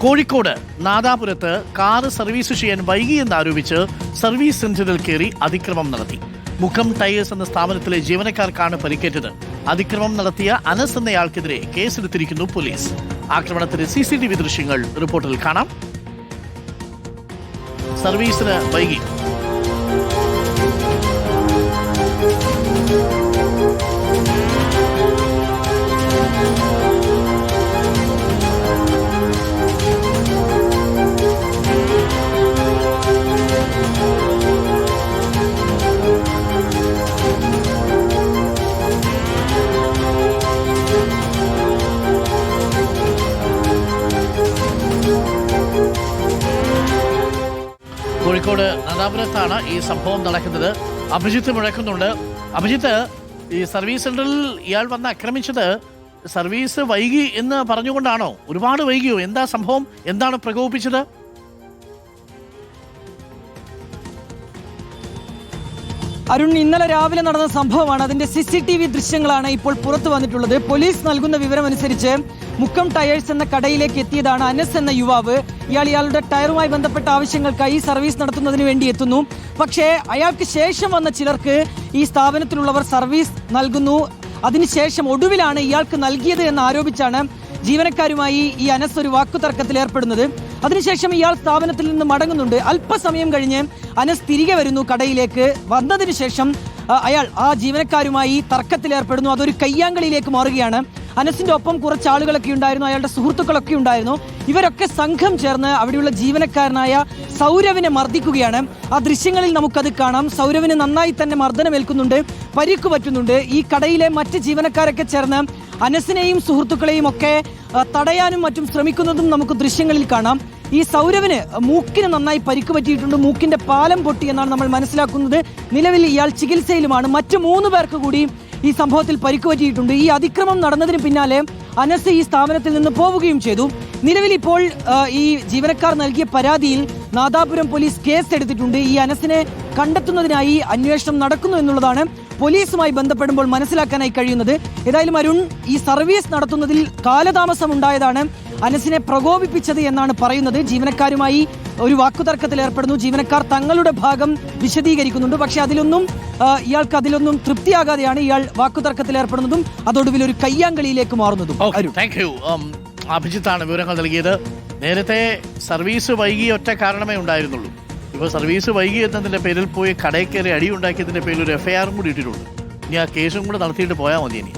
Kozhikode നാദാപുരത്ത് car service ചെയ്യാൻ വൈകിയെന്നാരോപിച്ച് service സെന്ററിൽ കയറി അതിക്രമം നടത്തി. മുഖം ടയേഴ്സ് എന്ന സ്ഥാപനത്തിലെ ജീവനക്കാർക്കാണ് പരിക്കേറ്റത്. അതിക്രമം നടത്തിയ അനസ് എന്നയാൾക്കെതിരെ കേസെടുത്തിരിക്കുന്നു പോലീസ്. ആക്രമണത്തിന്റെ CCTV ദൃശ്യങ്ങൾ റിപ്പോർട്ടിൽ കാണാം. സർവീസിന് വൈകി കോഴിക്കോട് നാദാപുരത്താണ് ഈ സംഭവം നടക്കുന്നത്. അഭിജിത്ത് മുഴക്കുന്നുണ്ട്. അഭിജിത്ത്, ഈ സർവീസ് സെന്ററിൽ ഇയാൾ വന്ന് ആക്രമിച്ചത് സർവീസ് വൈകി എന്ന് പറഞ്ഞുകൊണ്ടാണോ? ഒരുപാട് വൈകിയോ? എന്താ സംഭവം? എന്താണ് പ്രകോപിപ്പിച്ചത്? അരുൺ, ഇന്നലെ രാവിലെ നടന്ന സംഭവമാണ്. അതിന്റെ CCTV ദൃശ്യങ്ങളാണ് ഇപ്പോൾ പുറത്തു വന്നിട്ടുള്ളത്. പോലീസ് നൽകുന്ന വിവരമനുസരിച്ച് മുക്കം ടയേഴ്സ് എന്ന കടയിലേക്ക് എത്തിയതാണ് അനസ് എന്ന യുവാവ്. ഇയാളുടെ ടയറുമായി ബന്ധപ്പെട്ട ആവശ്യങ്ങൾക്കായി സർവീസ് നടത്തുന്നതിന് വേണ്ടി എത്തുന്നു. പക്ഷേ അയാൾക്ക് ശേഷം വന്ന ചിലർക്ക് ഈ സ്ഥാപനത്തിലുള്ളവർ സർവീസ് നൽകുന്നു. അതിനുശേഷം ഒടുവിലാണ് ഇയാൾക്ക് നൽകിയത് എന്ന് ആരോപിച്ചാണ് ജീവനക്കാരുമായി ഈ അനസ് ഒരു വാക്കുതർക്കത്തിൽ ഏർപ്പെടുന്നത്. അതിനുശേഷം ഇയാൾ സ്ഥാപനത്തിൽ നിന്ന് മടങ്ങുന്നുണ്ട്. അല്പസമയം കഴിഞ്ഞ് അനസ് തിരികെ വരുന്നു കടയിലേക്ക്. വന്നതിന് ശേഷം അയാൾ ആ ജീവനക്കാരുമായി തർക്കത്തിലേർപ്പെടുന്നു. അതൊരു കയ്യാങ്കളിയിലേക്ക് മാറുകയാണ്. അനസിന്റെ ഒപ്പം കുറച്ച് ആളുകളൊക്കെ ഉണ്ടായിരുന്നു, അയാളുടെ സുഹൃത്തുക്കളൊക്കെ ഉണ്ടായിരുന്നു. ഇവരൊക്കെ സംഘം ചേർന്ന് അവിടെയുള്ള ജീവനക്കാരനായ സൗരവിനെ മർദ്ദിക്കുകയാണ്. ആ ദൃശ്യങ്ങളിൽ നമുക്കത് കാണാം. സൗരവിന് നന്നായി തന്നെ മർദ്ദനമേൽക്കുന്നുണ്ട്, പരിക്ക് പറ്റുന്നുണ്ട്. ഈ കടയിലെ മറ്റ് ജീവനക്കാരൊക്കെ ചേർന്ന് അനസിനെയും സുഹൃത്തുക്കളെയും ഒക്കെ തടയാനും മറ്റും ശ്രമിക്കുന്നതും നമുക്ക് ദൃശ്യങ്ങളിൽ കാണാം. ഈ സൗരവിന് മൂക്കിന് നന്നായി പരിക്ക് പറ്റിയിട്ടുണ്ട്. മൂക്കിന്റെ പാലം പൊട്ടി എന്നാണ് നമ്മൾ മനസ്സിലാക്കുന്നത്. നിലവിൽ ഇയാൾ ചികിത്സയിലുമാണ്. മറ്റു 3 പേർക്ക് കൂടി ഈ സംഭവത്തിൽ പരിക്ക് പറ്റിയിട്ടുണ്ട്. ഈ അതിക്രമം നടന്നതിന് പിന്നാലെ അനസ് ഈ സ്ഥാപനത്തിൽ നിന്ന് പോവുകയും ചെയ്തു. നിലവിൽ ഇപ്പോൾ ഈ ജീവനക്കാർ നൽകിയ പരാതിയിൽ നാദാപുരം പോലീസ് കേസ് എടുത്തിട്ടുണ്ട്. ഈ അനസിനെ കണ്ടെത്തുന്നതിനായി അന്വേഷണം നടക്കുന്നു എന്നുള്ളതാണ് പോലീസുമായി ബന്ധപ്പെടുമ്പോൾ മനസ്സിലാക്കാനായി കഴിയുന്നത്. ഏതായാലും അരുൺ, ഈ സർവീസ് നടത്തുന്നതിൽ കാലതാമസം ഉണ്ടായതാണ് അനസിനെ പ്രകോപിപ്പിച്ചത് എന്നാണ് പറയുന്നത്. ജീവനക്കാരുമായി ഒരു വാക്കുതർക്കത്തിൽ ഏർപ്പെടുന്നു. ജീവനക്കാർ തങ്ങളുടെ ഭാഗം വിശദീകരിക്കുന്നുണ്ട്. പക്ഷെ ഇയാൾക്ക് അതിലൊന്നും തൃപ്തിയാകാതെയാണ് ഇയാൾ വാക്കുതർക്കത്തിൽ ഏർപ്പെടുന്നതും അതോടുവിൽ ഒരു കയ്യാങ്കളിയിലേക്ക് മാറുന്നതും. അഭിജിത്താണ് വിവരങ്ങൾ നൽകിയത്. നേരത്തെ സർവീസ് വൈകിയ ഒറ്റ കാരണമേ ഉണ്ടായിരുന്നുള്ളൂ. ഇപ്പോൾ സർവീസ് വൈകി എന്നതിന്റെ പേരിൽ പോയി കടയിൽ കയറി അടിയുണ്ടാക്കിയതിന്റെ പേരിൽ ഒരു FIR കൂടി ഇട്ടിട്ടുണ്ട്. ഇനി ആ കേസും കൂടെ നടത്തിയിട്ട് പോയാൽ മതി. ഇനി